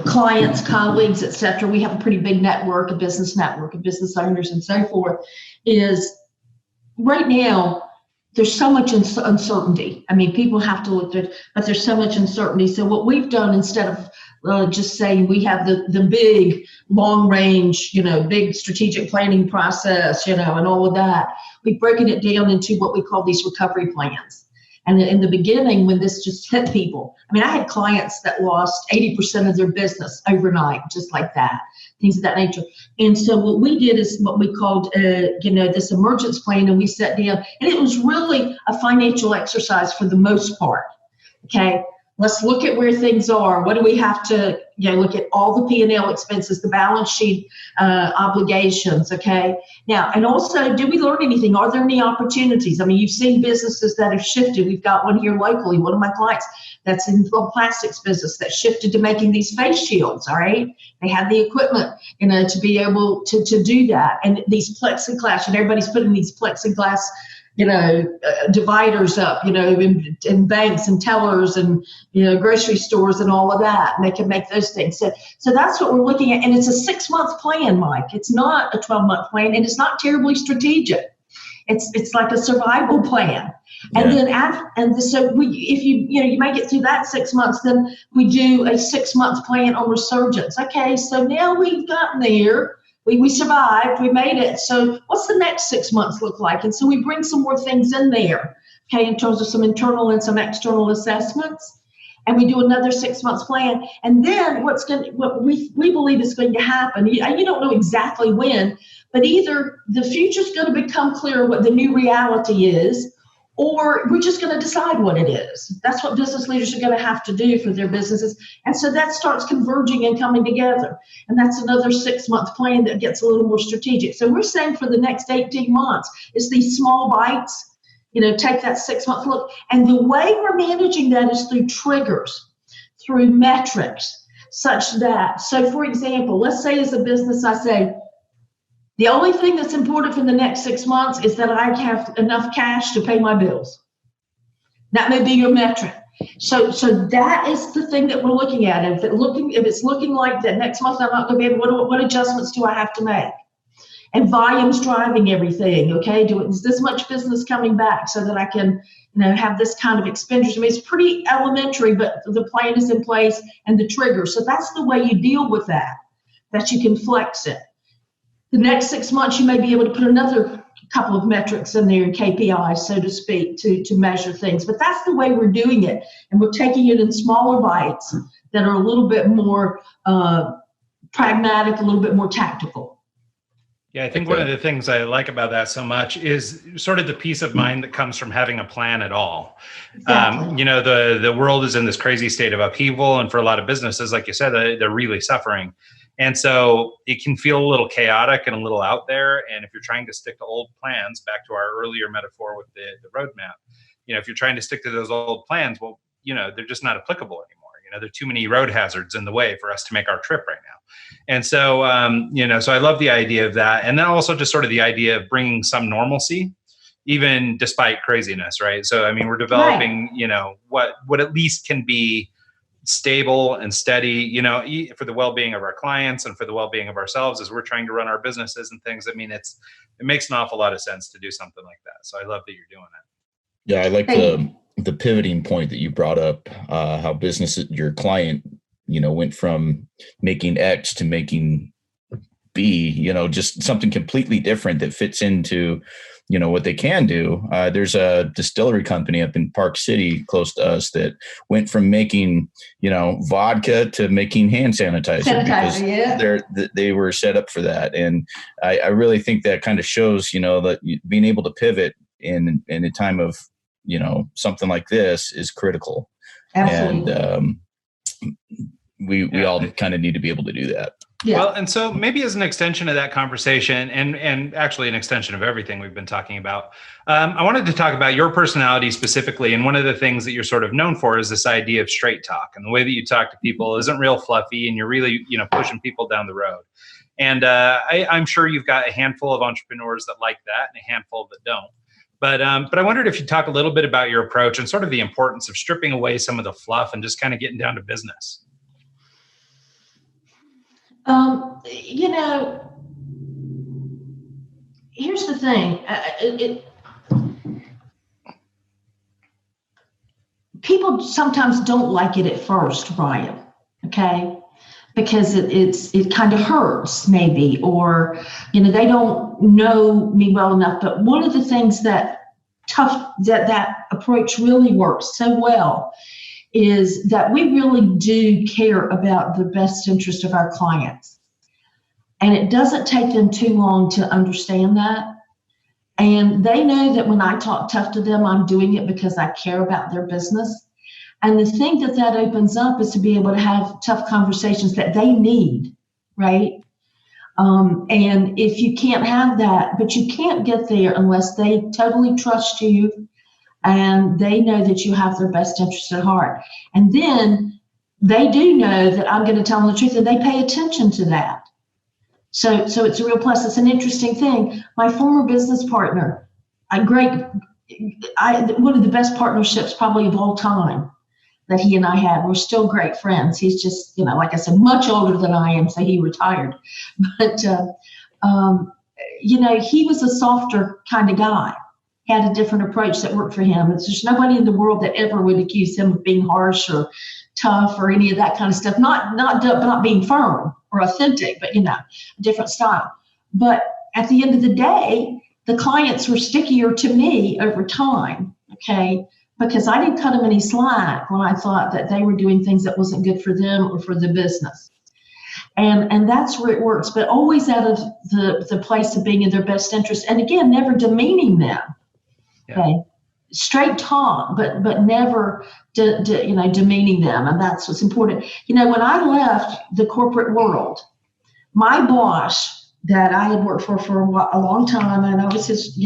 clients, colleagues, et cetera, we have a pretty big network, a business owners and so forth, is right now, there's so much uncertainty. I mean, people have to look at it, but there's so much uncertainty. So what we've done, instead of just saying we have the big long range, big strategic planning process, and all of that, we've broken it down into what we call these recovery plans. And in the beginning, when this just hit people, I mean, I had clients that lost 80% of their business overnight, just like that, things of that nature. And so what we did is what we called, this emergence plan, and we sat down, and it was really a financial exercise for the most part. Okay. Let's look at where things are. What do we have to, look at all the P&L expenses, the balance sheet obligations, okay? Now, and also, did we learn anything? Are there any opportunities? I mean, you've seen businesses that have shifted. We've got one here locally, one of my clients that's in the plastics business that shifted to making these face shields, all right? They had the equipment, to be able to do that. And these plexiglass, and everybody's putting these plexiglass dividers up, in banks and tellers and, grocery stores and all of that. And they can make those things. So that's what we're looking at. And it's a 6-month plan, Mike. It's not a 12-month plan, and it's not terribly strategic. It's like a survival plan. And then so if you make it through that 6 months, then we do a 6-month plan on resurgence. Okay, so now we've gotten there. We survived, we made it. So what's the next 6 months look like? And so we bring some more things in there, okay, in terms of some internal and some external assessments. And we do another 6 months plan. And then what we believe is going to happen, you don't know exactly when, but either the future's going to become clear what the new reality is, or we're just going to decide what it is. That's what business leaders are going to have to do for their businesses. And so that starts converging and coming together. And that's another 6-month plan that gets a little more strategic. So we're saying for the next 18 months, it's these small bites, take that 6-month look. And the way we're managing that is through triggers, through metrics, such that, so for example, let's say as a business, I say, the only thing that's important for the next 6 months is that I have enough cash to pay my bills. That may be your metric. So that is the thing that we're looking at. If it's looking like that next month I'm not going to be able, what adjustments do I have to make? And volume's driving everything. Okay, is this much business coming back so that I can, have this kind of expenditure? I mean, it's pretty elementary, but the plan is in place and the trigger. So that's the way you deal with that you can flex it. The next 6 months, you may be able to put another couple of metrics in there, KPIs, so to speak, to measure things. But that's the way we're doing it. And we're taking it in smaller bites that are a little bit more pragmatic, a little bit more tactical. Yeah, I think one of the things I like about that so much is sort of the peace of mind that comes from having a plan at all. Exactly. The world is in this crazy state of upheaval. And for a lot of businesses, like you said, they're really suffering. And so it can feel a little chaotic and a little out there. And if you're trying to stick to old plans, back to our earlier metaphor with the roadmap, if you're trying to stick to those old plans, well, they're just not applicable anymore. There are too many road hazards in the way for us to make our trip right now. And so, so I love the idea of that. And then also just sort of the idea of bringing some normalcy, even despite craziness, right? So, I mean, we're developing, what at least can be stable and steady, for the well-being of our clients and for the well-being of ourselves as we're trying to run our businesses and things. I mean, it makes an awful lot of sense to do something like that. So I love that you're doing it. Yeah, I like the pivoting point that you brought up, how your client, went from making X to making B, just something completely different that fits into, what they can do. There's a distillery company up in Park City close to us that went from making, vodka to making hand sanitizer because they were set up for that. And I really think that kind of shows, that being able to pivot in a time of, something like this is critical. Absolutely. And we all kind of need to be able to do that. Yeah. Well, and so maybe as an extension of that conversation and actually an extension of everything we've been talking about, I wanted to talk about your personality specifically. And one of the things that you're sort of known for is this idea of straight talk, and the way that you talk to people isn't real fluffy, and you're really, pushing people down the road. And I'm sure you've got a handful of entrepreneurs that like that and a handful that don't. But I wondered if you'd talk a little bit about your approach and sort of the importance of stripping away some of the fluff and just kind of getting down to business. Here's the thing. People sometimes don't like it at first, Brian. Okay. Because it kind of hurts maybe, or, they don't know me well enough. But one of the things that approach really works so well is that we really do care about the best interest of our clients. And it doesn't take them too long to understand that. And they know that when I talk tough to them, I'm doing it because I care about their business. And the thing that opens up is to be able to have tough conversations that they need, right? And if you can't have that, but you can't get there unless they totally trust you and they know that you have their best interest at heart. And then they do know that I'm going to tell them the truth, and they pay attention to that. So it's a real plus. It's an interesting thing. My former business partner, one of the best partnerships probably of all time that he and I had. We're still great friends. He's just, like I said, much older than I am, so he retired. But, he was a softer kind of guy, had a different approach that worked for him. There's nobody in the world that ever would accuse him of being harsh or tough or any of that kind of stuff. Not being firm or authentic, but, a different style. But at the end of the day, the clients were stickier to me over time, okay? Because I didn't cut them any slack when I thought that they were doing things that wasn't good for them or for the business. And that's where it works, but always out of the place of being in their best interest. And again, never demeaning them. Yeah. Okay. Straight talk, but never demeaning them. And that's what's important. When I left the corporate world, my boss that I had worked for a long time, and I was his,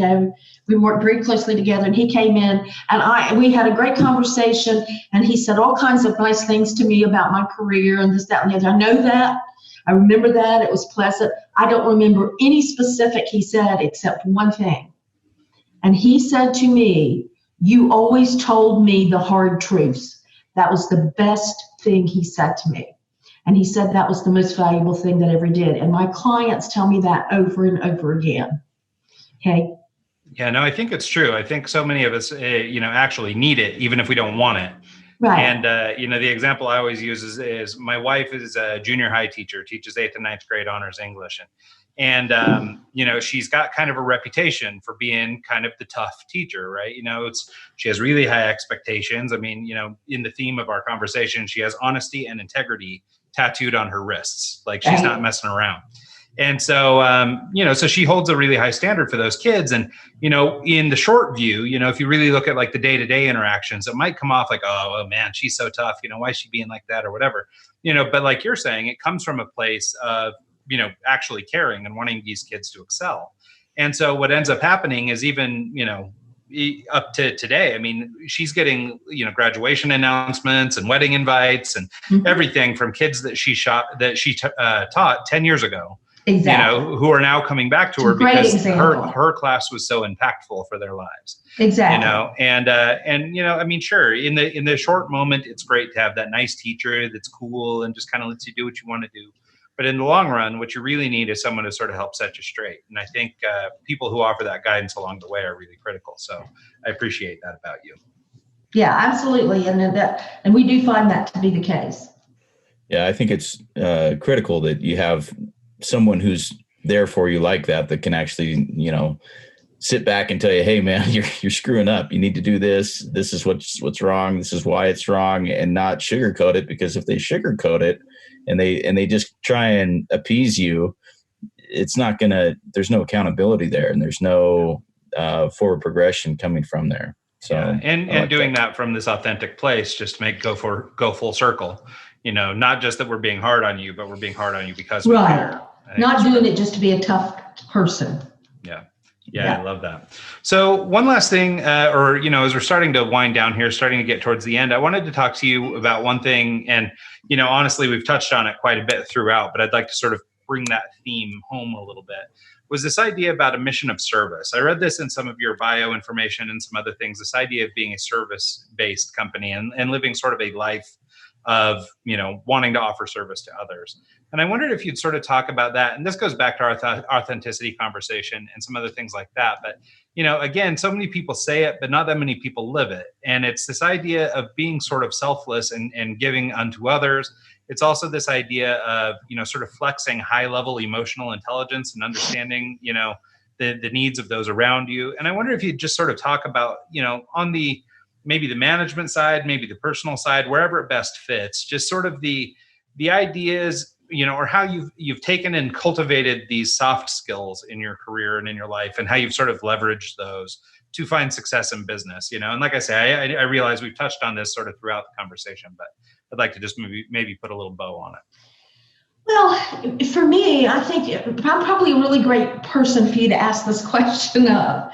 we worked very closely together, and he came in and we had a great conversation, and he said all kinds of nice things to me about my career and this, that, and the other. I know that. I remember that. It was pleasant. I don't remember any specific he said except one thing. And he said to me, "You always told me the hard truths." That was the best thing he said to me. And he said that was the most valuable thing that I ever did. And my clients tell me that over and over again. Okay. Yeah, no, I think it's true. I think so many of us, actually need it, even if we don't want it. Right. And, the example I always use is my wife is a junior high teacher, teaches 8th and 9th grade honors English. And she's got kind of a reputation for being kind of the tough teacher, right? She has really high expectations. I mean, in the theme of our conversation, she has honesty and integrity tattooed on her wrists. Like, she's not messing around. And so, so she holds a really high standard for those kids. And, in the short view, if you really look at like the day-to-day interactions, it might come off like, oh man, she's so tough. Why is she being like that or whatever, but like you're saying, it comes from a place of, actually caring and wanting these kids to excel. And so what ends up happening is even, up to today, I mean, she's getting, graduation announcements and wedding invites and everything from kids that she taught 10 years ago Exactly. who are now coming back to It's a her great because example. her class was so impactful for their lives. Exactly. I mean, sure, in the short moment, it's great to have that nice teacher that's cool and just kind of lets you do what you want to do. But in the long run, what you really need is someone to sort of help set you straight. And I think people who offer that guidance along the way are really critical. So I appreciate that about you. Yeah, absolutely. And we do find that to be the case. Yeah, I think it's critical that you have someone who's there for you like that can actually, sit back and tell you, hey man, you're screwing up. You need to do this. This is what's wrong. This is why it's wrong, and not sugarcoat it, because if they sugarcoat it and they just try and appease you, it's not there's no accountability there, and there's no forward progression coming from there. So and doing that from this authentic place just to go full circle. Not just that we're being hard on you, but we're being hard on you because we care. Not doing it just to be a tough person. Yeah, I love that. So one last thing, as we're starting to wind down here, starting to get towards the end, I wanted to talk to you about one thing. And, honestly, we've touched on it quite a bit throughout, but I'd like to sort of bring that theme home a little bit, was this idea about a mission of service. I read this in some of your bio information and some other things, this idea of being a service-based company and living sort of a life of, wanting to offer service to others. And I wondered if you'd sort of talk about that. And this goes back to our authenticity conversation and some other things like that. But, again, so many people say it, but not that many people live it. And it's this idea of being sort of selfless and giving unto others. It's also this idea of, sort of flexing high level emotional intelligence and understanding, the needs of those around you. And I wonder if you'd just sort of talk about, on maybe the management side, maybe the personal side, wherever it best fits, just sort of the ideas, or how you've taken and cultivated these soft skills in your career and in your life, and how you've sort of leveraged those to find success in business, And like I say, I realize we've touched on this sort of throughout the conversation, but I'd like to just maybe put a little bow on it. Well, for me, I think I'm probably a really great person for you to ask this question of,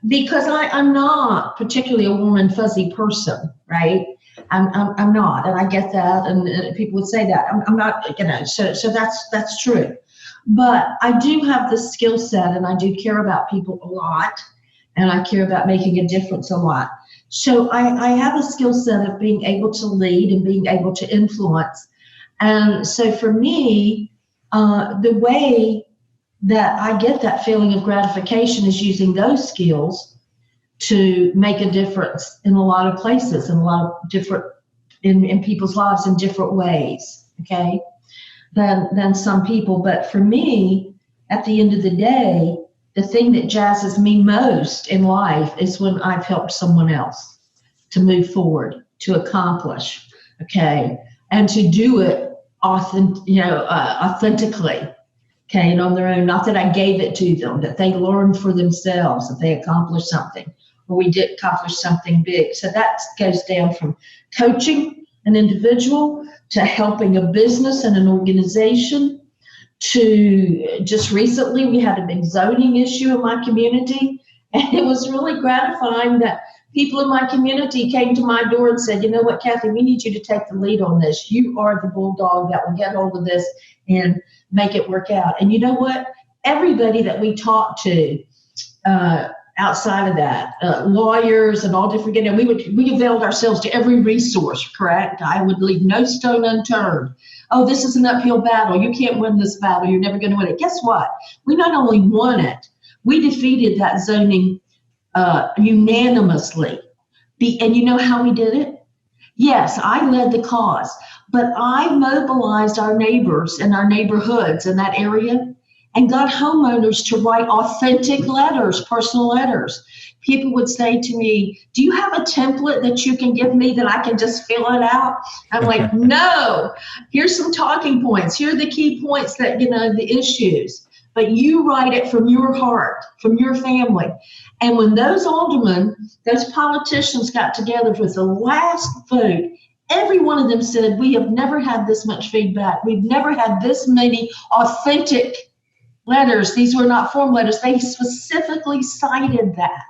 because I'm not particularly a warm and fuzzy person, right? I'm not, and I get that, and people would say that. I'm not, so that's true. But I do have the skill set, and I do care about people a lot, and I care about making a difference a lot. So I have a skill set of being able to lead and being able to influence. And so for me, the way that I get that feeling of gratification is using those skills to make a difference in a lot of places, in a lot of different, in people's lives in different ways, okay, than some people. But for me, at the end of the day, the thing that jazzes me most in life is when I've helped someone else to move forward, to accomplish, okay, and to do it authentically, okay, and on their own. Not that I gave it to them, that they learned for themselves, that they accomplished something, or we did accomplish something big. So that goes down from coaching an individual to helping a business and an organization, to just recently we had a big zoning issue in my community, and it was really gratifying that people in my community came to my door and said, you know what, Kathy, we need you to take the lead on this. You are the bulldog that will get hold of this and make it work out. And you know what? Everybody that we talked to outside of that, lawyers and all different, we availed ourselves to every resource, correct? I would leave no stone unturned. Oh, this is an uphill battle. You can't win this battle. You're never going to win it. Guess what? We not only won it, we defeated that zoning unanimously. And you know how we did it? Yes, I led the cause, but I mobilized our neighbors and our neighborhoods in that area and got homeowners to write authentic letters, personal letters. People would say to me, do you have a template that you can give me that I can just fill it out? I'm like, no, here's some talking points. Here are the key points that, the issues. But you write it from your heart, from your family. And when those aldermen, those politicians got together with the last vote, every one of them said, we have never had this much feedback. We've never had this many authentic letters. These were not form letters. They specifically cited that.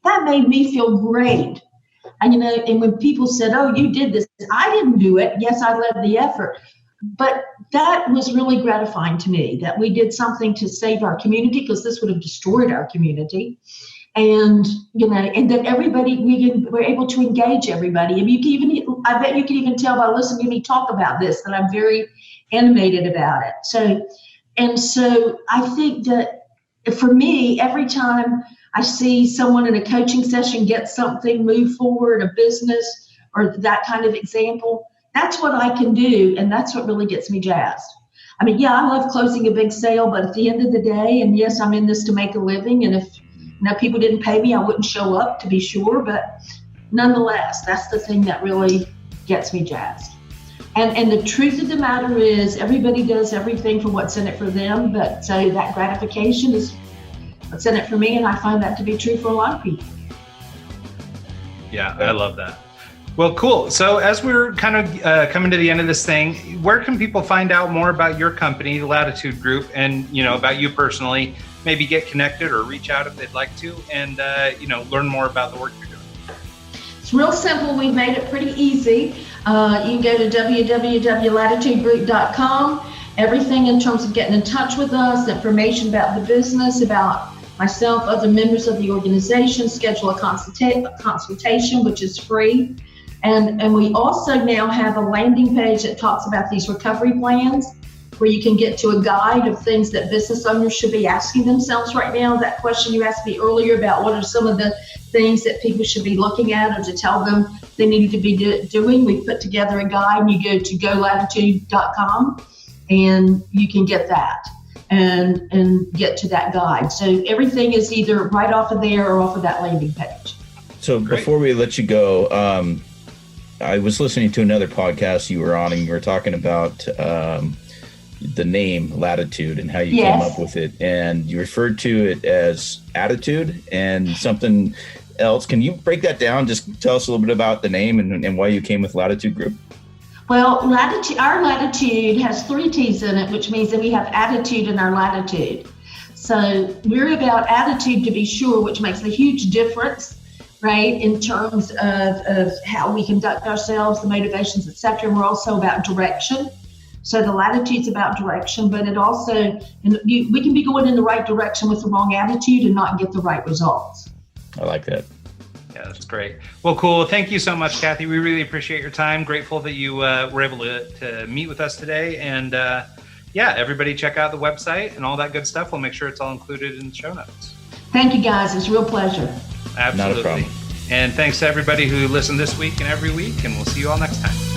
That made me feel great. And, and when people said, oh, you did this, I didn't do it. Yes, I led the effort. But that was really gratifying to me, that we did something to save our community, because this would have destroyed our community. And, and that everybody, we're able to engage everybody. And I bet you can even tell by listening to me talk about this, that I'm very animated about it. So I think that for me, every time I see someone in a coaching session get something, move forward, a business, or that kind of example, that's what I can do. And that's what really gets me jazzed. I mean, yeah, I love closing a big sale, but at the end of the day, and yes, I'm in this to make a living. And if people didn't pay me, I wouldn't show up, to be sure. But nonetheless, that's the thing that really gets me jazzed. And the truth of the matter is, everybody does everything for what's in it for them. But so that gratification is what's in it for me. And I find that to be true for a lot of people. Yeah, I love that. Well, cool. So as we're kind of coming to the end of this thing, where can people find out more about your company, the Lattitude Group, and, about you personally? Maybe get connected or reach out if they'd like to, and, learn more about the work you're doing. It's real simple. We've made it pretty easy. You can go to www.lattitudegroup.com. Everything in terms of getting in touch with us, information about the business, about myself, other members of the organization, schedule a consultation, which is free. And we also now have a landing page that talks about these recovery plans, where you can get to a guide of things that business owners should be asking themselves right now. That question you asked me earlier about what are some of the things that people should be looking at, or to tell them they need to be doing. We put together a guide, and you go to golatitude.com and you can get that and get to that guide. So everything is either right off of there or off of that landing page. So before we let you go, I was listening to another podcast you were on, and you were talking about the name Lattitude and how you came up with it. And you referred to it as attitude and something else. Can you break that down? Just tell us a little bit about the name and why you came with Lattitude Group. Well, our Lattitude has 3 T's in it, which means that we have attitude in our latitude. So we're about attitude, to be sure, which makes a huge difference, right, in terms of how we conduct ourselves, the motivations, et cetera. And we're also about direction. So the Lattitude's about direction, but it also, we can be going in the right direction with the wrong attitude and not get the right results. I like that. Yeah, that's great. Well, cool. Thank you so much, Kathy. We really appreciate your time. Grateful that you were able to meet with us today. And everybody check out the website and all that good stuff. We'll make sure it's all included in the show notes. Thank you, guys. It's a real pleasure. Absolutely. Not a problem. And thanks to everybody who listened this week and every week, and we'll see you all next time.